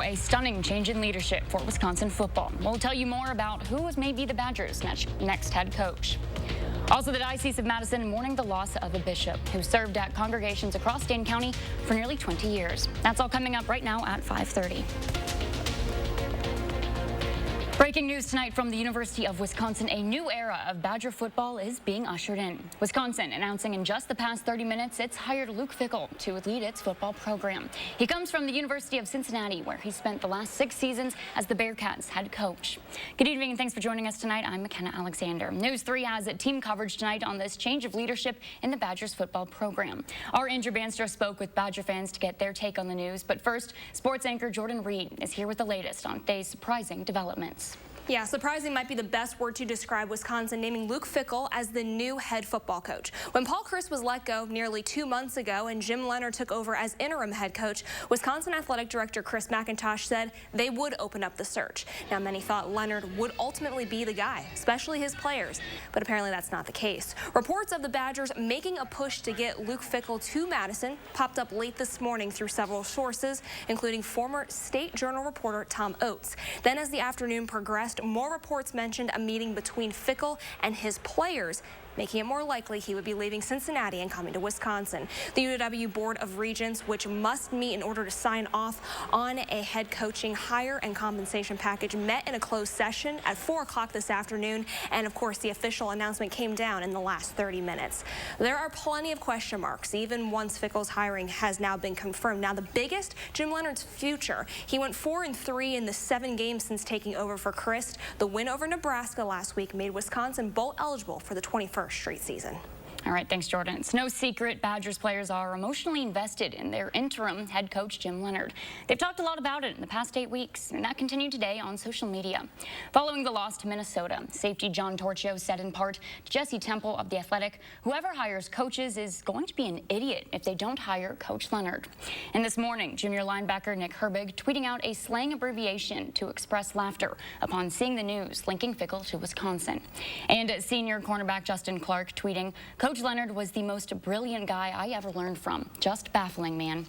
a stunning change in leadership for Wisconsin football. We'll tell you more about who may be the Badgers' next head coach. Also, the Diocese of Madison mourning the loss of a bishop who served at congregations across Dane County for nearly 20 years. That's all coming up right now at 5:30. Breaking news tonight from the University of Wisconsin. A new era of Badger football is being ushered in. Wisconsin announcing in just the past 30 minutes it's hired Luke-Fickell to lead its football program. He comes from the University of Cincinnati, where he spent the last 6 seasons as the Bearcats head coach. Good evening and thanks for joining us tonight. I'm McKenna Alexander. News 3 has team coverage tonight on this change of leadership in the Badgers football program. Our Andrew Banster spoke with Badger fans to get their take on the news. But first, sports anchor Jordan Reed is here with the latest on today's surprising developments. Yeah, surprising might be the best word to describe Wisconsin naming Luke-Fickell as the new head football coach. When Paul Chryst was let go nearly 2 months ago and Jim-Leonhard took over as interim head coach, Wisconsin Athletic Director Chris McIntosh said they would open up the search. Now, many thought Leonhard would ultimately be the guy, especially his players, but apparently that's not the case. Reports of the Badgers making a push to get Luke-Fickell to Madison popped up late this morning through several sources, including former State Journal reporter Tom Oates. Then as the afternoon progressed, more reports mentioned a meeting between Fickell and his players, making it more likely he would be leaving Cincinnati and coming to Wisconsin. The UW Board of Regents, which must meet in order to sign off on a head coaching hire and compensation package, met in a closed session at 4 o'clock this afternoon, and of course the official announcement came down in the last 30 minutes. There are plenty of question marks, even once Fickell's hiring has now been confirmed. Now the biggest, Jim-Leonhard's future. He went 4-3 in the 7 games since taking over for Chryst. The win over Nebraska last week made Wisconsin bowl eligible for the 21st straight season. All right, thanks, Jordan. It's no secret Badgers players are emotionally invested in their interim head coach, Jim-Leonhard. They've talked a lot about it in the past 8 weeks, and that continued today on social media. Following the loss to Minnesota, safety John Torchio said in part to Jesse Temple of The Athletic, whoever hires coaches is going to be an idiot if they don't hire Coach Leonhard. And this morning, junior linebacker Nick Herbig tweeting out a slang abbreviation to express laughter upon seeing the news linking Fickell to Wisconsin. And senior cornerback Justin Clark tweeting, Coach Leonhard was the most brilliant guy I ever learned from. Just baffling, man.